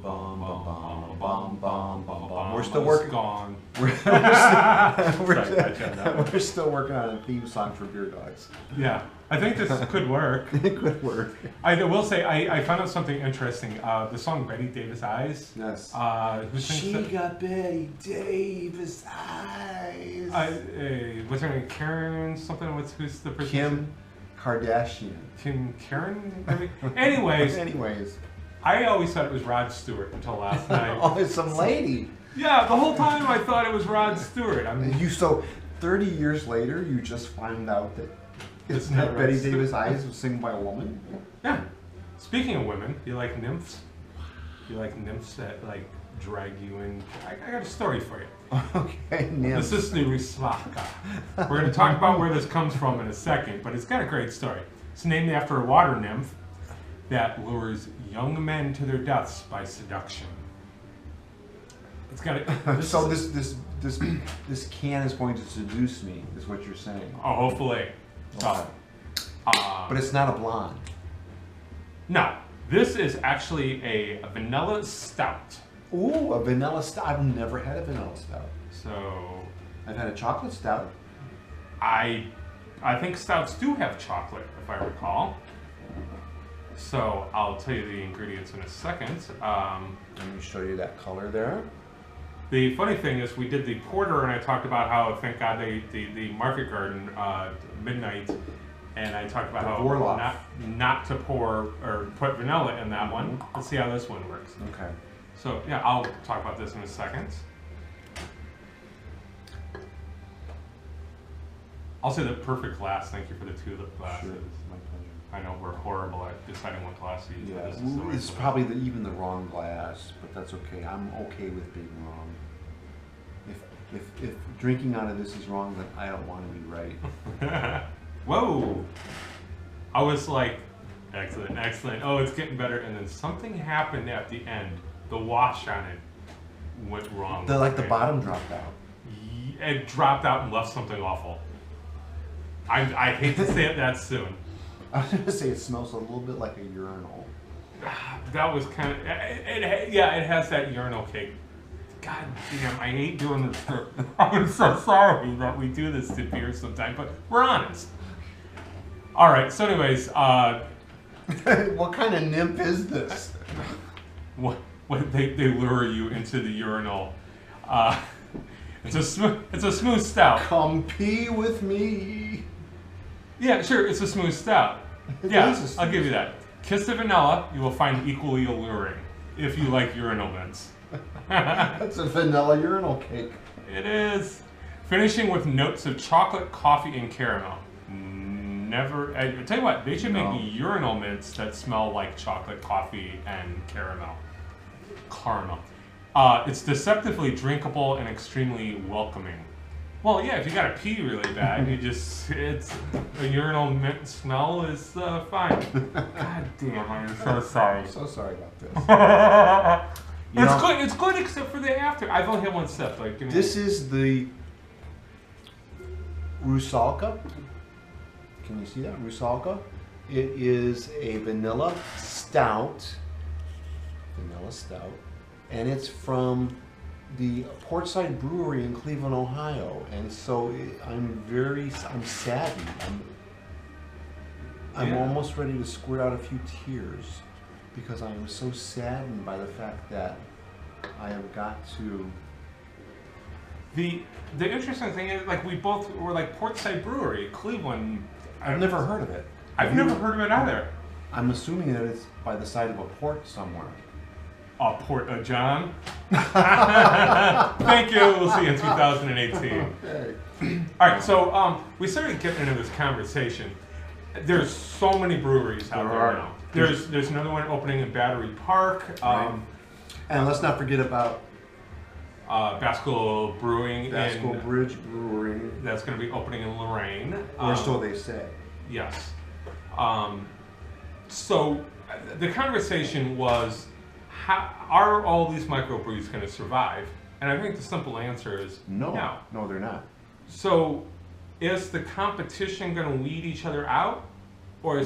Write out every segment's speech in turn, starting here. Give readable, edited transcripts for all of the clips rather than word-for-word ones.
bum, bum, bum, bum, bum, bum, bum. We're still working. Gone. We're still working on a theme song for Beer Dogs. Yeah, I think this could work. It could work. I will say I found out something interesting. The song "Betty Davis Eyes." Yes. Who sings She that? got Betty Davis eyes. What's her name? Karen something. Who's the person? Kim Kardashian. Kim Karen. Maybe? Anyways. I always thought it was Rod Stewart until last night. Oh, it's some lady. Yeah, the whole time I thought it was Rod Stewart. So 30 years later, you just find out that it's not Betty Davis Eyes was sung by a woman? Yeah. Speaking of women, you like nymphs? You like nymphs that like drag you in? I got a story for you. Okay, nymphs. This is the Rusalka. We're going to talk about where this comes from in a second, but it's got a great story. It's named after a water nymph that lures young men to their deaths by seduction. It's got a, so this can is going to seduce me, is what you're saying. Oh, hopefully. Okay. But it's not a blonde. No, this is actually a vanilla stout. Ooh, a vanilla stout. I've never had a vanilla stout. So I've had a chocolate stout. I think stouts do have chocolate, if I recall. So I'll tell you the ingredients in a second. Let me show you that color there. The funny thing is, we did the porter, and I talked about how, thank God, the Market Garden midnight, and I talked about how not to pour or put vanilla in that one. Let's see how this one works. Okay. So yeah, I'll talk about this in a second. I'll say the perfect glass. Thank you for the tulip glasses. Sure. I know we're horrible at deciding what glass to use. Yeah, This is it's probably even the wrong glass, but that's okay. I'm okay with being wrong. If drinking out of this is wrong, then I don't want to be right. Whoa! I was like, excellent, excellent. Oh, it's getting better. And then something happened at the end. The wash on it went wrong. The bottom dropped out. It dropped out and left something awful. I hate to say it that soon. I was going to say it smells a little bit like a urinal. That was kind of, it has that urinal cake. God damn, I hate doing this. I'm so sorry that we do this to beer sometimes, but we're honest. All right, so anyways. What kind of nymph is this? What they lure you into the urinal. It's a smooth stout. Come pee with me. Yeah, sure, it's a smooth stout. Yeah, I'll give you that. Kiss the vanilla, you will find equally alluring if you like urinal mints. That's a vanilla urinal cake. It is. Finishing with notes of chocolate, coffee, and caramel. Never. I tell you what, they should make urinal mints that smell like chocolate, coffee, and caramel. It's deceptively drinkable and extremely welcoming. Well, yeah, if you gotta pee really bad, it's a urinal mint smell is fine. God damn, I'm so sorry. I'm so sorry about this. It's good except for the after. I've only had one sip. This is the Rusalka. Can you see that? Rusalka. It is a vanilla stout. And it's from the Portside Brewery in Cleveland, Ohio. And so I'm saddened. I'm almost ready to squirt out a few tears because I am so saddened by the fact that I have got to. The interesting thing is, we both were like Portside Brewery, Cleveland. I've never heard of it. I've never heard of it either. I'm assuming that it's by the side of a port somewhere. Port John. Thank you. We'll see you in 2018. Okay. All right. So we started getting into this conversation. There's so many breweries out there now. There's another one opening in Battery Park. And let's not forget about Basco Brewing. Basco Bridge Brewing. That's going to be opening in Lorraine. Or so they say. Yes. So the conversation was, are all these microbrews going to survive? And I think the simple answer is no. No, they're not. So is the competition going to weed each other out? Or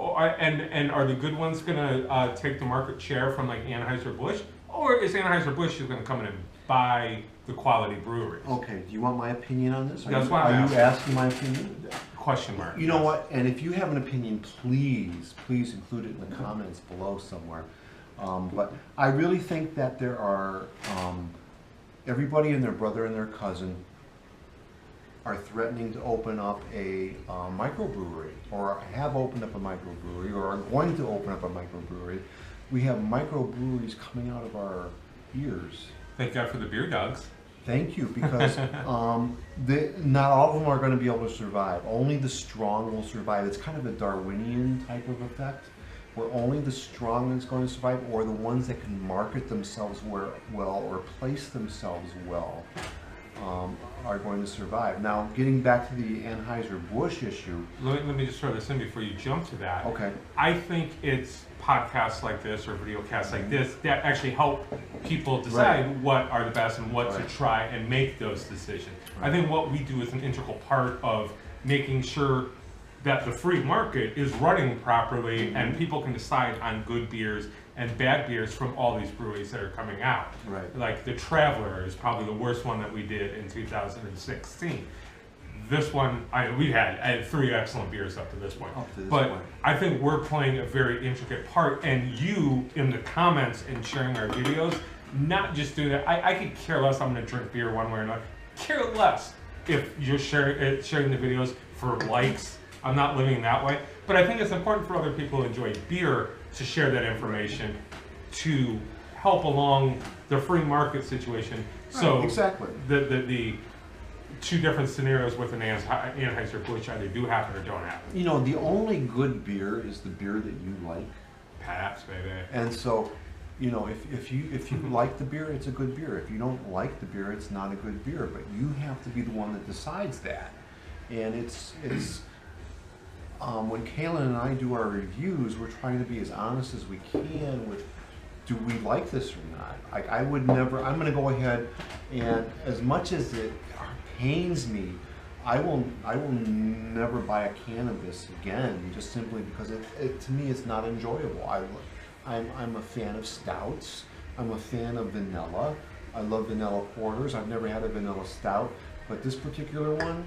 And are the good ones gonna take the market share from like Anheuser-Busch, or is Anheuser-Busch just gonna come in and buy the quality breweries? Okay, do you want my opinion on this? That's why Are you asking my opinion? Question mark. You know what? And if you have an opinion, please include it in the comments below somewhere. But I really think that there are everybody and their brother and their cousin are threatening to open up a microbrewery, or have opened up a microbrewery, or are going to open up a microbrewery. We have microbreweries coming out of our ears. Thank God for the Beer Dogs. Thank you, because not all of them are going to be able to survive. Only the strong will survive. It's kind of a Darwinian type of effect, where only the strong is going to survive, or the ones that can market themselves well or place themselves well are going to survive. Now, getting back to the Anheuser-Busch issue. Let me just throw this in before you jump to that. Okay. I think it's podcasts like this or video casts like this that actually help people decide what are the best and what to try and make those decisions. I think what we do is an integral part of making sure that the free market is running properly and people can decide on good beers and bad beers from all these breweries that are coming out. Right. Like the Traveler is probably the worst one that we did in 2016. This one, I had 3 excellent beers up to this point. But I think we're playing a very intricate part, and you in the comments and sharing our videos, not just doing that. I could care less. I'm going to drink beer one way or another. Care less if you're sharing the videos for likes. I'm not living that way. But I think it's important for other people who enjoy beer to share that information to help along the free market situation. So exactly. The 2 different scenarios with an Anheuser-Busch either do happen or don't happen. You know, the only good beer is the beer that you like. Perhaps, baby. And so, you know, if you like the beer, it's a good beer. If you don't like the beer, it's not a good beer. But you have to be the one that decides that. And it's when Kaylin and I do our reviews, we're trying to be as honest as we can with, do we like this or not? I would never, I'm going to go ahead and, as much as it pains me, I will never buy a can of this again, just simply because it to me it's not enjoyable. I'm a fan of stouts. I'm a fan of vanilla. I love vanilla porters. I've never had a vanilla stout, but this particular one,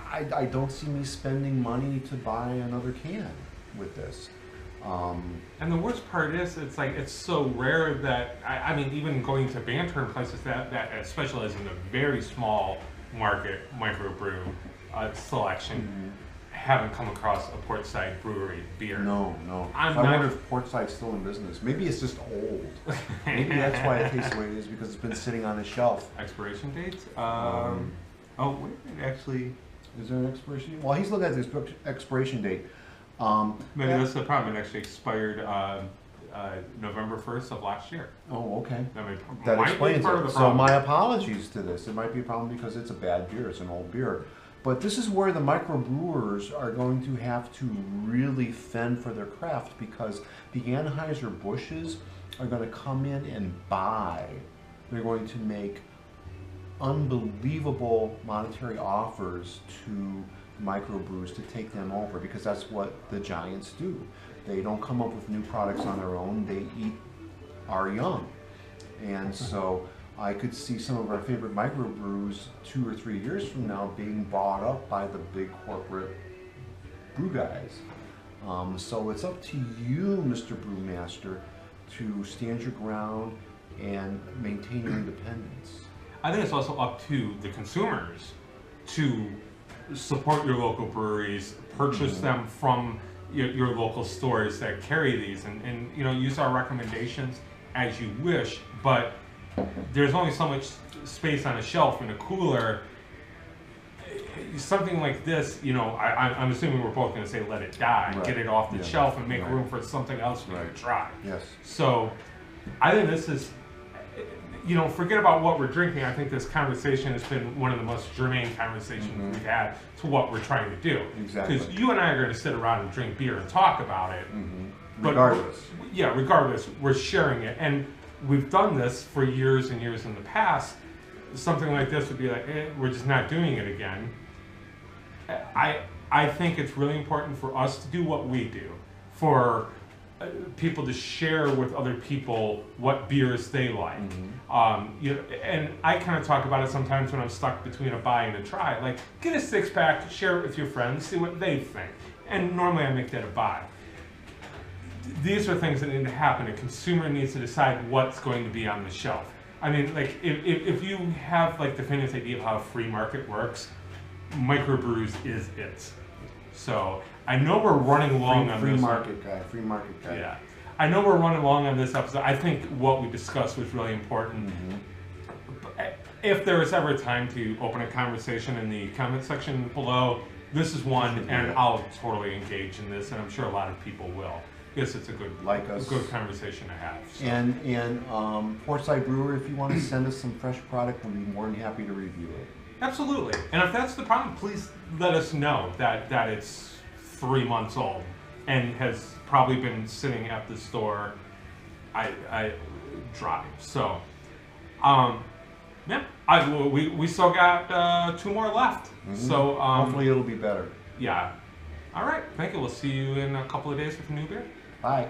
I don't see me spending money to buy another can with this. And the worst part is, it's like, it's so rare that, I mean, even going to banter in places that specialize in a very small market microbrew selection, haven't come across a Portside Brewery beer. No. I wonder if Portside's still in business. Maybe it's just old. Maybe that's why it tastes the way it is, because it's been sitting on the shelf. Expiration dates? Oh, wait, actually... Is there an expiration date? Well, he's looking at this expiration date. Maybe that's the problem. It actually expired November 1st of last year. Oh, okay. That explains it. So my apologies to this. It might be a problem because it's a bad beer. It's an old beer. But this is where the microbrewers are going to have to really fend for their craft, because the Anheuser-Busch's are going to come in and buy. They're going to make unbelievable monetary offers to microbrews to take them over, because that's what the giants do. They don't come up with new products on their own, they eat our young. And so I could see some of our favorite microbrews 2 or 3 years from now being bought up by the big corporate brew guys. So it's up to you, Mr. Brewmaster, to stand your ground and maintain your independence. I think it's also up to the consumers to support your local breweries, purchase them from your local stores that carry these, and you know, use our recommendations as you wish. But there's only so much space on a shelf in a cooler. Something like this, you know, I'm assuming we're both going to say let it die, get it off the shelf, and make room for something else we can try. Yes. So I think this is, you know, forget about what we're drinking. I think this conversation has been one of the most germane conversations we've had to what we're trying to do. Exactly. Because you and I are going to sit around and drink beer and talk about it. But regardless. Yeah, regardless, we're sharing it. And we've done this for years and years in the past. Something like this would be like, we're just not doing it again. I think it's really important for us to do what we do, for people to share with other people what beers they like. And I kind of talk about it sometimes when I'm stuck between a buy and a try. Like, get a 6-pack, share it with your friends, see what they think. And normally I make that a buy. These are things that need to happen. A consumer needs to decide what's going to be on the shelf. I mean, like, if you have like the faintest idea of how a free market works, microbrews is it. So I know we're running long on this. Free market guy. Yeah, I know we're running long on this episode. I think what we discussed was really important. If there is ever time to open a conversation in the comment section below, this is one, and I'll totally engage in this, and I'm sure a lot of people will. Because it's a good, good conversation to have. So. And Portside Brewery, if you want to send us some fresh product, we'll be more than happy to review it. Absolutely. And if that's the problem, please let us know that it's 3 months old and has probably been sitting at the store dry. So, yeah, we still got 2 more left. So hopefully it'll be better. Yeah. All right. Thank you. We'll see you in a couple of days with a new beer. Bye.